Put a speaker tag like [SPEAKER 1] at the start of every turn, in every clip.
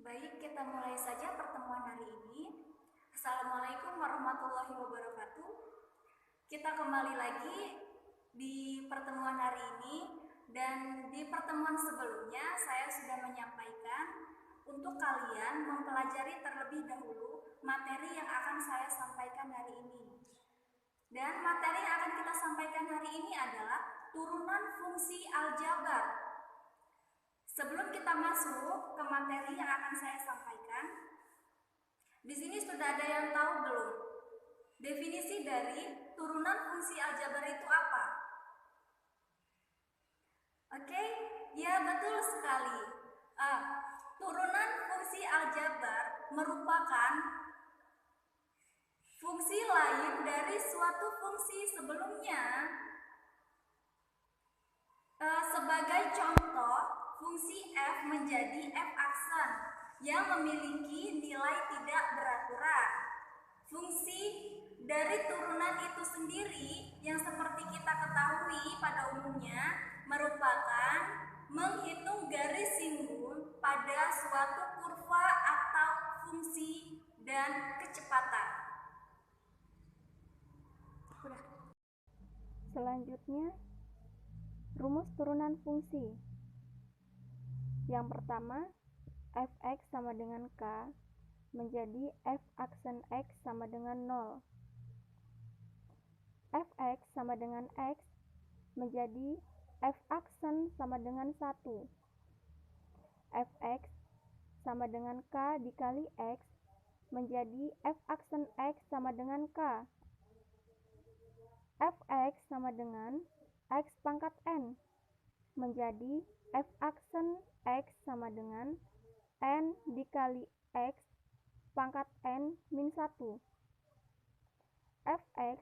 [SPEAKER 1] Baik, kita mulai saja pertemuan hari ini. Assalamualaikum warahmatullahi wabarakatuh. Kita kembali lagi di pertemuan hari ini, dan di pertemuan sebelumnya saya sudah menyampaikan untuk kalian mempelajari terlebih dahulu materi yang akan saya sampaikan hari ini. Dan materi yang akan kita sampaikan hari ini adalah turunan fungsi aljabar. Sebelum kita masuk ke materi yang akan saya sampaikan, di sini sudah ada yang tahu belum? Definisi dari turunan fungsi aljabar itu apa? Oke, ya betul sekali. Turunan fungsi aljabar merupakan fungsi lain dari suatu fungsi sebelumnya. Sebagai contoh, fungsi f menjadi f aksen yang memiliki nilai tidak beraturan. Fungsi dari turunan itu sendiri yang seperti kita ketahui pada umumnya merupakan menghitung garis singun pada suatu kurva atau fungsi dan kecepatan.
[SPEAKER 2] Selanjutnya, rumus turunan fungsi. Yang pertama, fx sama dengan k menjadi f aksen x sama dengan 0. Fx sama dengan x menjadi f aksen sama dengan 1. Fx sama dengan k dikali x menjadi f aksen x sama dengan k. Fx sama dengan x pangkat n menjadi f aksen x sama dengan n dikali x pangkat n min 1. Fx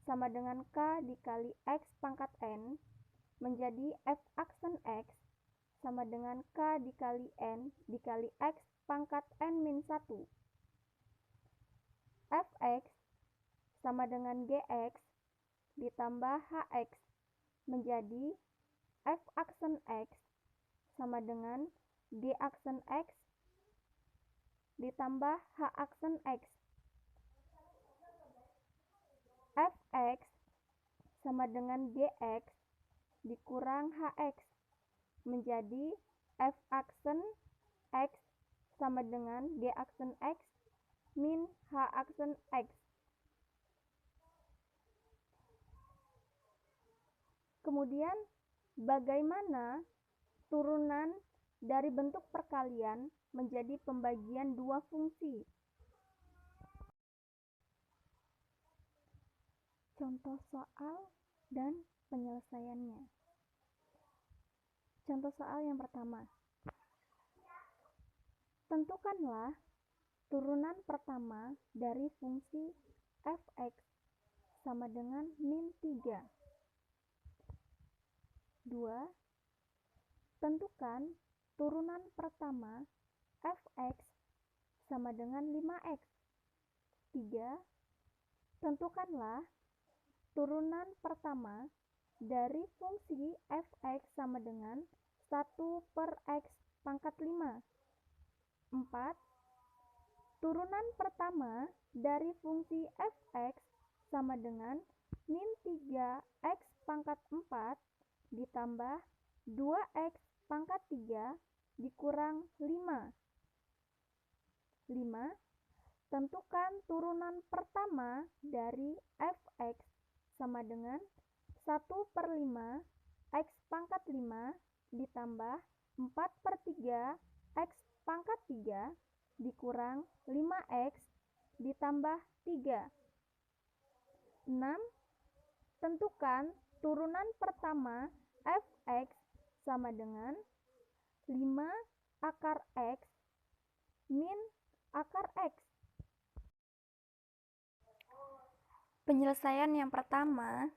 [SPEAKER 2] sama dengan k dikali x pangkat n menjadi f aksen x sama dengan k dikali n dikali x pangkat n min 1. Fx sama dengan gx ditambah hx menjadi f aksen x sama dengan g aksen x ditambah h aksen x. Fx sama dengan gx dikurang hx menjadi f aksen x sama dengan g aksen x min h aksen x. Kemudian, bagaimana turunan dari bentuk perkalian menjadi pembagian dua fungsi? Contoh soal dan penyelesaiannya. Contoh soal yang pertama. Tentukanlah turunan pertama dari fungsi fx sama dengan min 3. 2. Tentukan turunan pertama fx sama dengan 5x. 3. Tentukanlah turunan pertama dari fungsi fx sama dengan 1 per x pangkat 5. 4. Turunan pertama dari fungsi fx sama dengan min 3x pangkat 4 ditambah 2x pangkat 3 dikurang 5. 5. Tentukan turunan pertama dari fx sama dengan 1 per 5 x pangkat 5 ditambah 4 per 3 x pangkat 3 dikurang 5x ditambah 3. 6. Tentukan turunan pertama fx sama dengan 5 akar x min akar x. Penyelesaian yang pertama,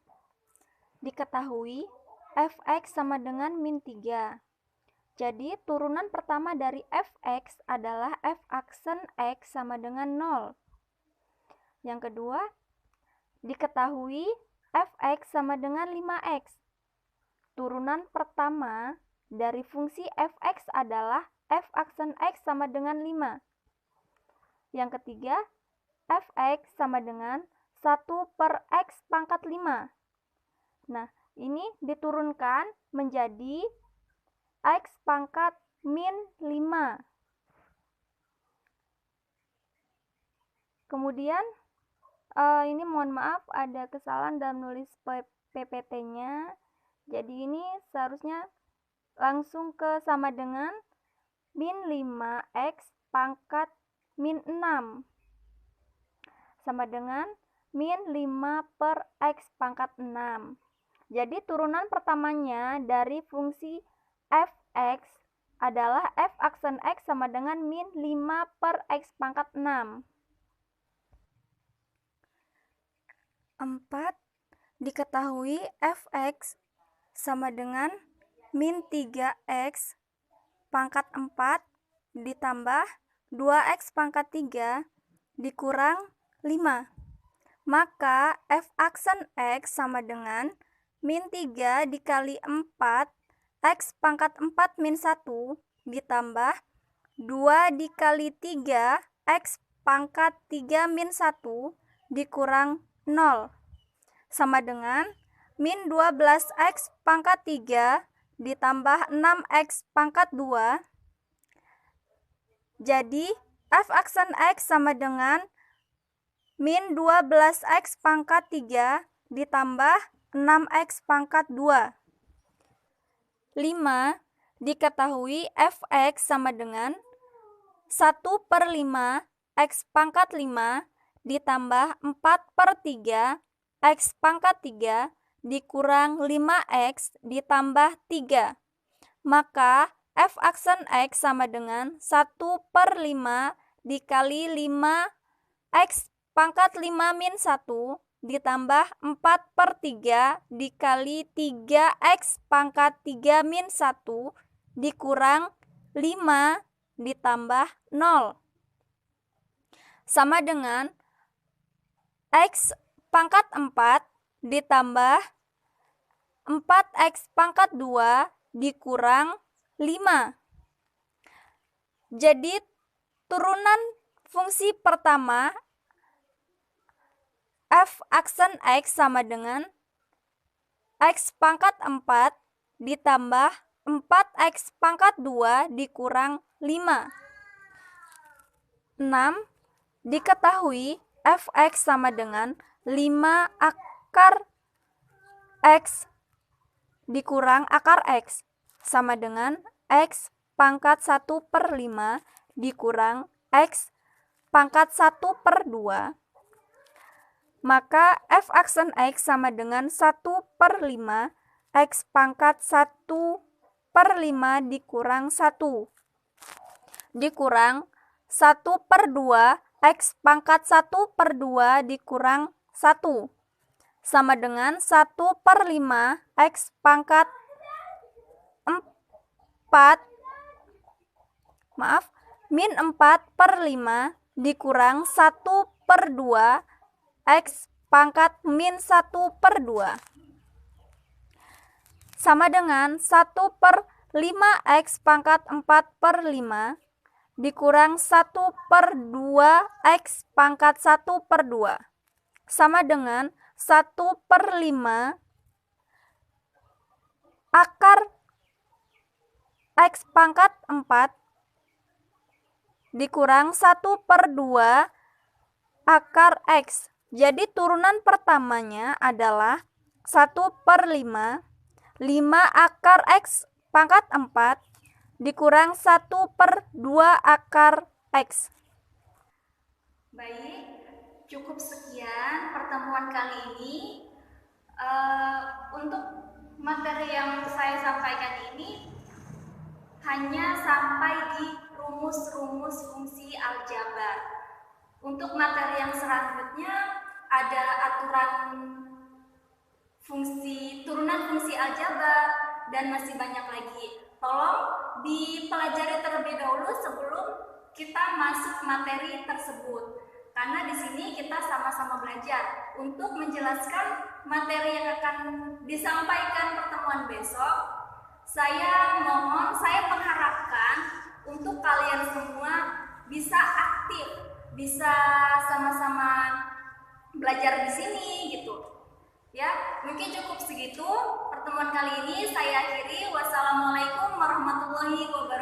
[SPEAKER 2] diketahui fx sama dengan min 3. Jadi turunan pertama dari fx adalah f aksen x sama dengan 0. Yang kedua, diketahui fx sama dengan 5x. Turunan pertama dari fungsi f(x) adalah f aksen x sama dengan 5. Yang ketiga, f(x) sama dengan 1 per x pangkat 5. Nah, ini diturunkan menjadi x pangkat min 5. Kemudian, ini mohon maaf ada kesalahan dalam nulis PPT-nya. Jadi ini seharusnya langsung ke sama dengan min 5x pangkat min 6. Sama dengan min 5 per x pangkat 6. Jadi turunan pertamanya dari fungsi f(x) adalah f aksen x sama dengan min 5 per x pangkat 6. 4. Diketahui f(x) sama dengan min 3x pangkat 4 ditambah 2x pangkat 3 dikurang 5. Maka f aksen x sama dengan min 3 dikali 4 x pangkat 4 min 1 ditambah 2 dikali 3 x pangkat 3 min 1 dikurang 0 sama dengan min 12x pangkat 3 ditambah 6x pangkat 2. Jadi f aksen x sama dengan min 12x pangkat 3 ditambah 6x pangkat 2. 5. Diketahui f(x) sama dengan 1 per 5 x pangkat 5 ditambah 4 per 3 x pangkat 3 dikurang 5x ditambah 3. Maka f aksen x sama dengan 1 per 5 dikali 5x pangkat 5 min 1 ditambah 4 per 3 dikali 3x pangkat 3 min 1 dikurang 5 ditambah 0. Sama dengan x pangkat 4 ditambah 4x pangkat 2 dikurang 5. Jadi turunan fungsi pertama f aksen x sama dengan x pangkat 4 ditambah 4x pangkat 2 dikurang 5. 6. Diketahui f(x) sama dengan 5 akar x dikurang akar x sama dengan x pangkat 1 per 5 dikurang x pangkat 1 per 2. Maka f aksen x sama dengan 1 per 5 x pangkat 1 per 5 dikurang 1 dikurang 1 per 2 x pangkat 1 per 2 dikurang 1 sama dengan 1 per 5 x pangkat 4 min 4 per 5 dikurang 1 per 2 x pangkat min 1 per 2 sama dengan 1 per 5x pangkat 4 per 5 dikurang 1 per 2 x pangkat 1 per 2 sama dengan 1 per 5 akar x pangkat 4 dikurang 1 per 2 akar x. Jadi turunan pertamanya adalah 1 per 5 akar x pangkat 4 dikurang 1 per 2 akar x.
[SPEAKER 1] Baik, cukup sekian pertemuan kali ini. Untuk materi yang saya sampaikan ini hanya sampai di rumus-rumus fungsi aljabar. Untuk materi yang selanjutnya ada aturan turunan fungsi aljabar dan masih banyak lagi. Tolong dipelajari terlebih dahulu sebelum kita masuk materi tersebut. Karena di sini kita sama-sama belajar. Untuk menjelaskan materi yang akan disampaikan pertemuan besok, saya mohon untuk kalian semua bisa aktif, bisa sama-sama belajar di sini gitu. Ya, mungkin cukup segitu pertemuan kali ini. Saya akhiri. Wassalamualaikum warahmatullahi wabarakatuh.